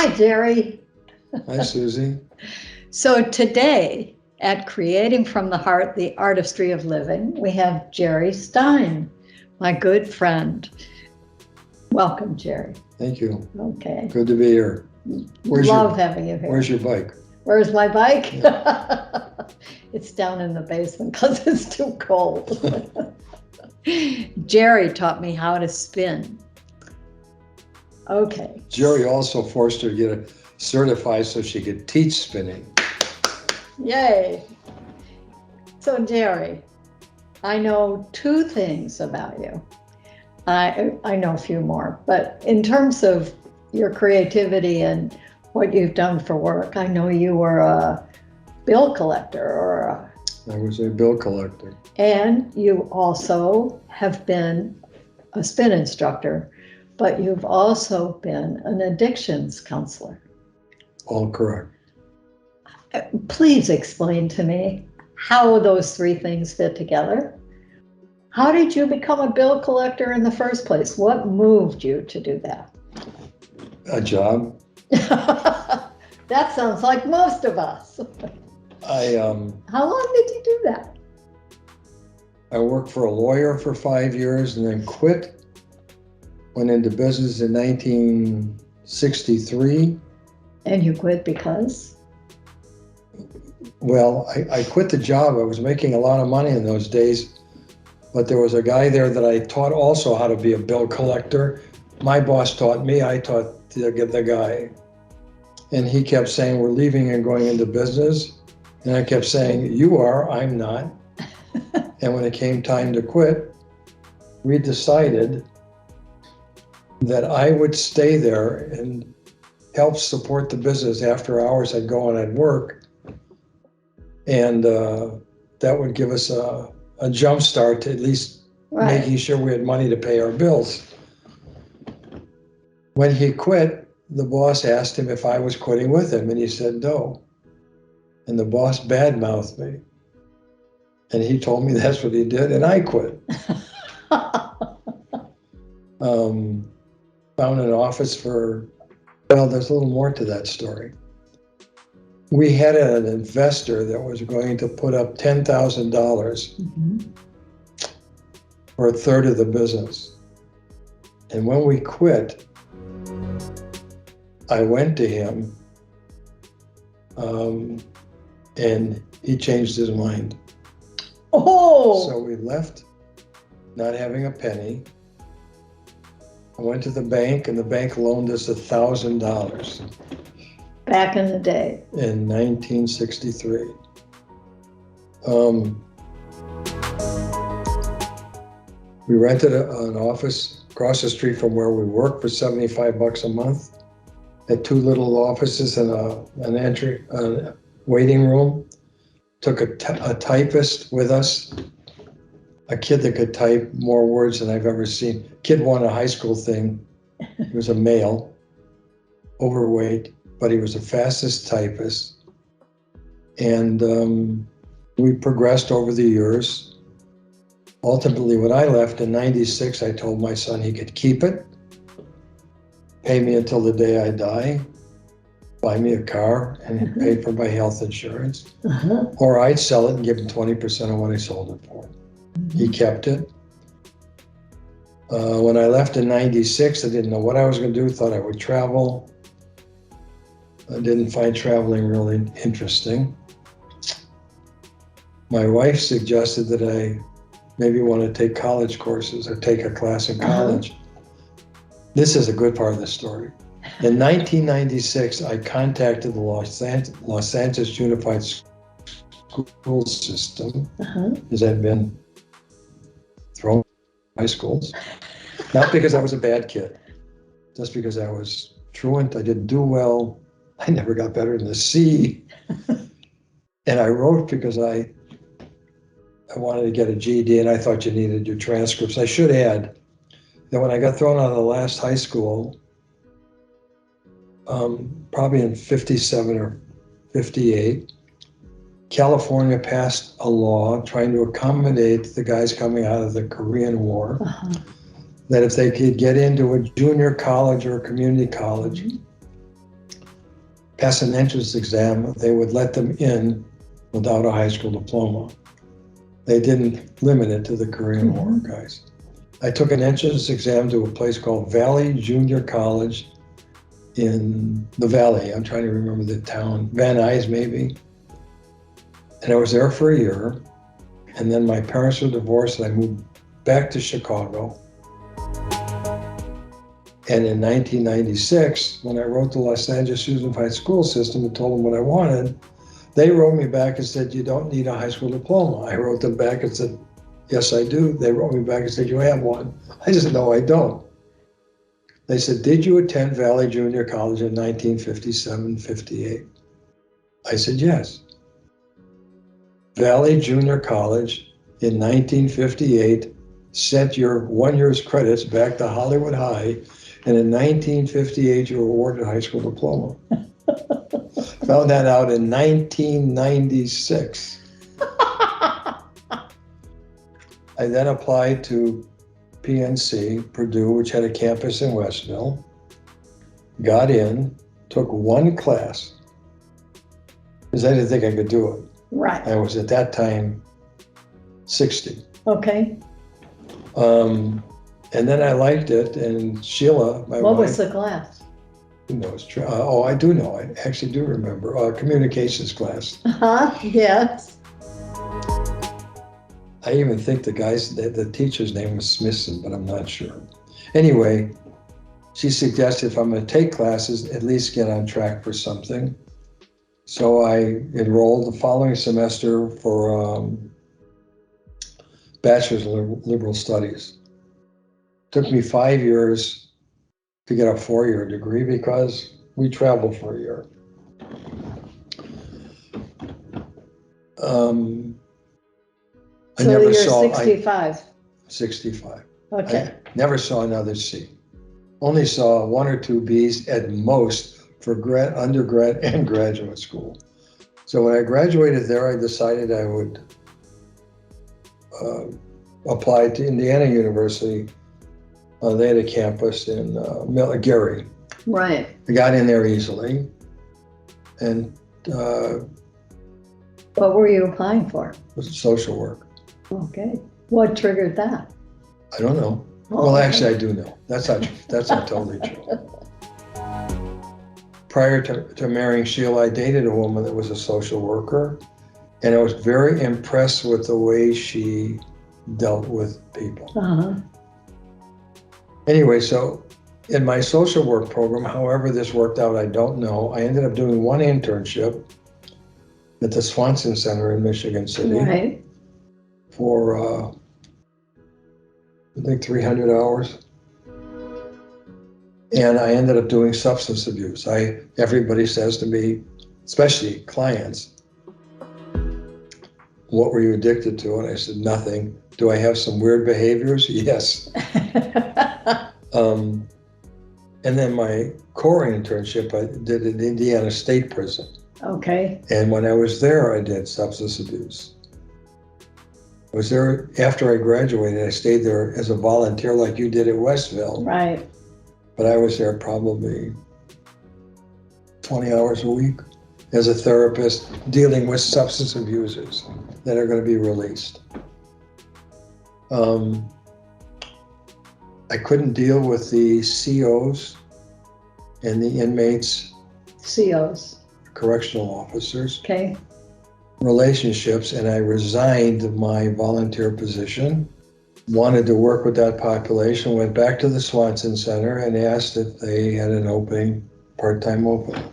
Hi, Jerry. Hi, Suzy. So today at Creating from the Heart, the Artistry of Living, we have Jerry Stein, my good friend. Welcome, Jerry. Thank you. Okay. Good to be here. Love having you here. Where's your bike? Where's my bike? Yeah. It's down in the basement because it's too cold. Jerry taught me how to spin. Okay. Jerry also forced her to get certified so she could teach spinning. Yay. So Jerry, I know two things about you. I know a few more, but in terms of your creativity and what you've done for work, I know you were a bill collector I was a bill collector. And you also have been a spin instructor, but you've also been an addictions counselor. All correct. Please explain to me how those three things fit together. How did you become a bill collector in the first place? What moved you to do that? A job. That sounds like most of us. How long did you do that? I worked for a lawyer for 5 years and then quit. Went into business in 1963. And you quit because? Well, I quit the job. I was making a lot of money in those days, but there was a guy there that I taught also how to be a bill collector. My boss taught me, I taught the guy. And he kept saying, we're leaving and going into business. And I kept saying, you are, I'm not. And when it came time to quit, we decided that I would stay there and help support the business. After hours, I'd go and I'd work. And that would give us a jump start to at least making sure we had money to pay our bills. When he quit, the boss asked him if I was quitting with him, and he said no. And the boss badmouthed me. And he told me that's what he did, and I quit. Found an office for, well, there's a little more to that story. We had an investor that was going to put up $10,000 for a third of the business. And when we quit, I went to him and he changed his mind. Oh! So we left not having a penny. I went to the bank and the bank loaned us $1,000. Back in the day. In 1963. We rented an office across the street from where we worked for $75 a month. Had two little offices and a waiting room. Took a typist with us, a kid that could type more words than I've ever seen. Kid won a high school thing. He was a male, overweight, but he was the fastest typist. And we progressed over the years. Ultimately, when I left in '96, I told my son he could keep it, pay me until the day I die, buy me a car, and he'd pay for my health insurance. Or I'd sell it and give him 20% of what I sold it for. He kept it. When I left in '96, I didn't know what I was going to do, thought I would travel. I didn't find traveling really interesting. My wife suggested that I maybe want to take college courses or take a class in college. This is a good part of the story. In 1996, I contacted the Los Angeles Unified School System, as I'd been thrown in high schools. Not because I was a bad kid, just because I was truant, I didn't do well, I never got better than the C. And I wrote because I wanted to get a GED and I thought you needed your transcripts. I should add that when I got thrown out of the last high school, probably in 57 or 58, California passed a law trying to accommodate the guys coming out of the Korean War, that if they could get into a junior college or a community college, pass an entrance exam, they would let them in without a high school diploma. They didn't limit it to the Korean War guys. I took an entrance exam to a place called Valley Junior College in the Valley. I'm trying to remember the town, Van Nuys maybe. And I was there for a year. And then my parents were divorced and I moved back to Chicago. And in 1996, when I wrote the Los Angeles Unified School System and told them what I wanted, they wrote me back and said, you don't need a high school diploma. I wrote them back and said, yes, I do. They wrote me back and said, you have one. I said, no, I don't. They said, did you attend Valley Junior College in 1957, 58? I said, yes. Valley Junior College in 1958 sent your 1 year's credits back to Hollywood High, and in 1958 you were awarded a high school diploma. Found that out in 1996. I then applied to PNC, Purdue, which had a campus in Westville, got in, took one class, because I didn't think I could do it. Right. I was at that time 60. Okay. And then I liked it, and Sheila, my What wife, was the class? who knows? Oh, I do know. I actually do remember. Communications class. Yes. I even think the teacher's name was Smithson, but I'm not sure. Anyway, she suggested if I'm going to take classes, at least get on track for something. So I enrolled the following semester for Bachelor's of Liberal Studies. Took me 5 years to get a 4-year degree because we traveled for a year. I never you're saw 65. 65. Okay. I never saw another C. Only saw 1 or 2 Bs at most for undergrad and graduate school. So when I graduated there, I decided I would apply to Indiana University. They had a campus in Gary. Right. I got in there easily. And What were you applying for? it was social work. Okay. What triggered that? I don't know. Oh, Well, okay. actually, I do know. That's not totally true. Prior to marrying Sheila, I dated a woman that was a social worker, and I was very impressed with the way she dealt with people. Uh-huh. Anyway, so in my social work program, however this worked out, I don't know. I ended up doing one internship at the Swanson Center in Michigan City Right. for, I think, 300 hours. And I ended up doing substance abuse. Everybody says to me, especially clients, what were you addicted to? And I said, nothing. Do I have some weird behaviors? Yes. And then my core internship, I did at Indiana State Prison. Okay. And when I was there, I did substance abuse. I was there after I graduated. I stayed there as a volunteer like you did at Westville. Right. But I was there probably 20 hours a week as a therapist dealing with substance abusers that are going to be released. I couldn't deal with the COs and the inmates, COs. correctional officers, Okay. relationships, and I resigned my volunteer position. Wanted to work with that population, went back to the Swanson Center and asked if they had an opening, part-time opening.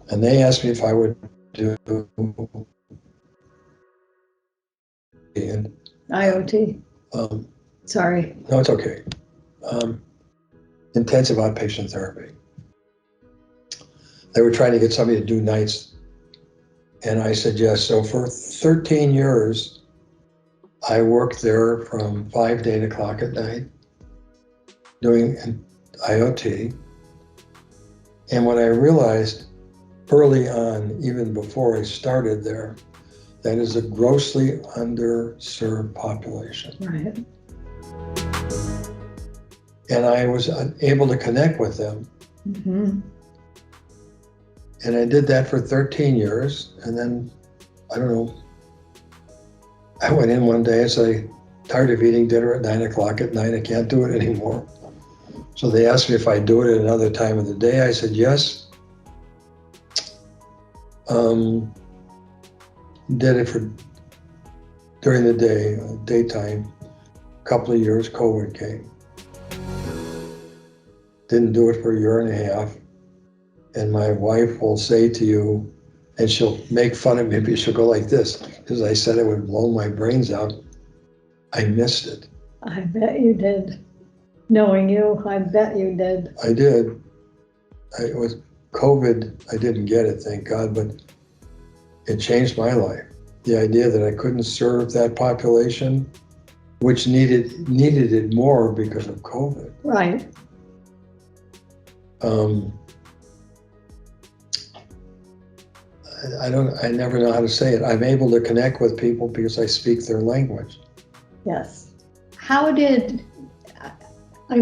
And they asked me if I would do and IoT. Sorry. no, it's okay. Intensive outpatient therapy. They were trying to get somebody to do nights, and I said yes. So for 13 years, I worked there from 5 to 8 o'clock at night doing IoT. And when I realized early on, even before I started there, that is a grossly underserved population. Right. And I was able to connect with them. Mm-hmm. And I did that for 13 years. And then, I don't know, I went in one day and said, tired of eating dinner at 9 o'clock at night. I can't do it anymore. So they asked me if I'd do it at another time of the day. I said, yes. Did it for during the day, daytime. A couple of years, COVID came. Didn't do it for a year and a half. And my wife will say to you, and she'll make fun of me, but she'll go like this, because I said it would blow my brains out. I missed it. I bet you did. Knowing you, I bet you did. I did. It was COVID, I didn't get it, thank God, but it changed my life. The idea that I couldn't serve that population, which needed it more because of COVID. Right. I never know how to say it. I'm able to connect with people because I speak their language. Yes. I'm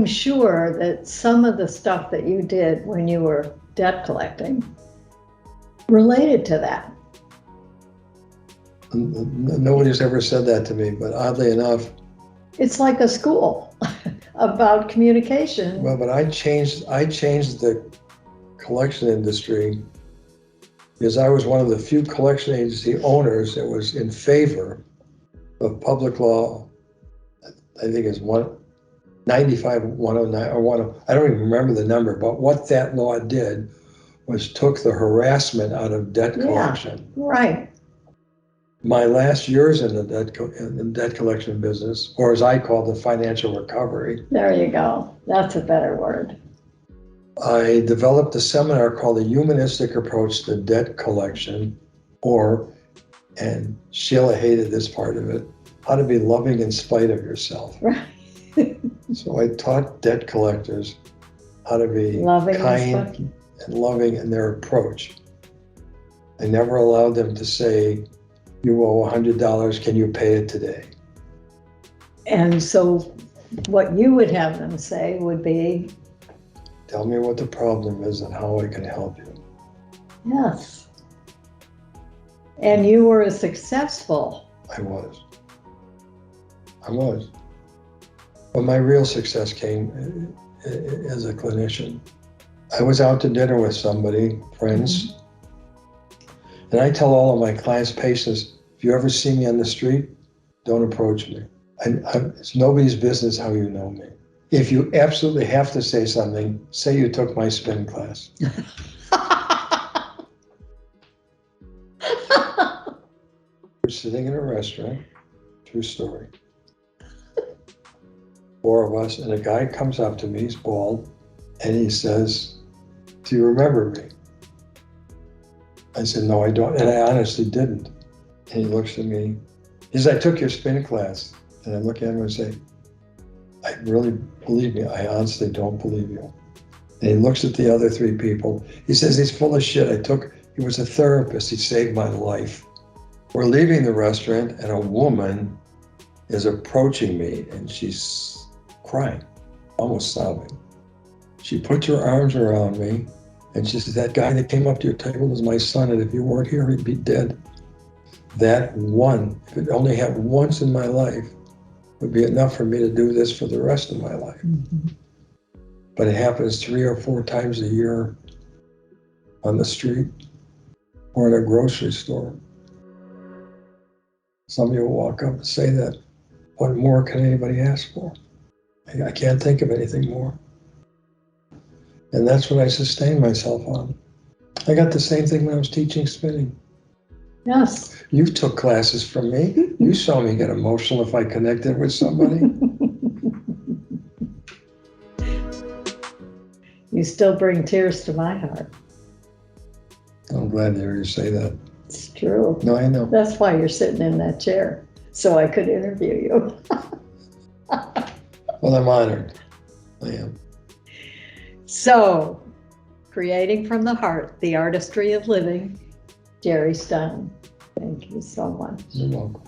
sure that some of the stuff that you did when you were debt collecting related to that. Nobody's ever said that to me, but oddly enough. It's like a school about communication. Well, but I changed the collection industry because I was one of the few collection agency owners that was in favor of public law. I think it's 95, 109, or 10. I don't even remember the number, but what that law did was took the harassment out of debt collection. Yeah, right. My last years in the debt collection business, or as I call the financial recovery. There you go. That's a better word. I developed a seminar called The Humanistic Approach to Debt Collection, and Sheila hated this part of it, how to be loving in spite of yourself. Right. So I taught debt collectors how to be Loving kind and loving in their approach. I never allowed them to say, you owe $100, can you pay it today? And so what you would have them say would be, tell me what the problem is and how I can help you. yes. And you were successful. I was. But my real success came as a clinician. I was out to dinner with somebody, friends, and I tell all of my clients, patients, if you ever see me on the street, don't approach me. It's nobody's business how you know me. If you absolutely have to say something, say you took my spin class. We're sitting in a restaurant, true story. 4 of us, and a guy comes up to me, he's bald, and he says, do you remember me? I said, no, I don't, and I honestly didn't. And he looks at me, he says, I took your spin class. And I look at him and say, I really, believe me, I honestly don't believe you. And he looks at the other 3 people. He says, he's full of shit. He was a therapist. He saved my life. We're leaving the restaurant and a woman is approaching me and she's crying, almost sobbing. She puts her arms around me and she says, that guy that came up to your table is my son, and if you weren't here, he'd be dead. That one, if it only happened once in my life, would be enough for me to do this for the rest of my life. Mm-hmm. But it happens 3 or 4 times a year on the street or in a grocery store. Somebody will walk up and say that. What more can anybody ask for? I can't think of anything more. And that's what I sustain myself on. I got the same thing when I was teaching spinning. Yes. You took classes from me. You saw me get emotional if I connected with somebody. You still bring tears to my heart. I'm glad to hear you say that. It's true. No, I know. That's why you're sitting in that chair, so I could interview you. Well, I'm honored. I am. So, creating from the heart, the artistry of living, Jerry Stein. Thank you so much. You're welcome.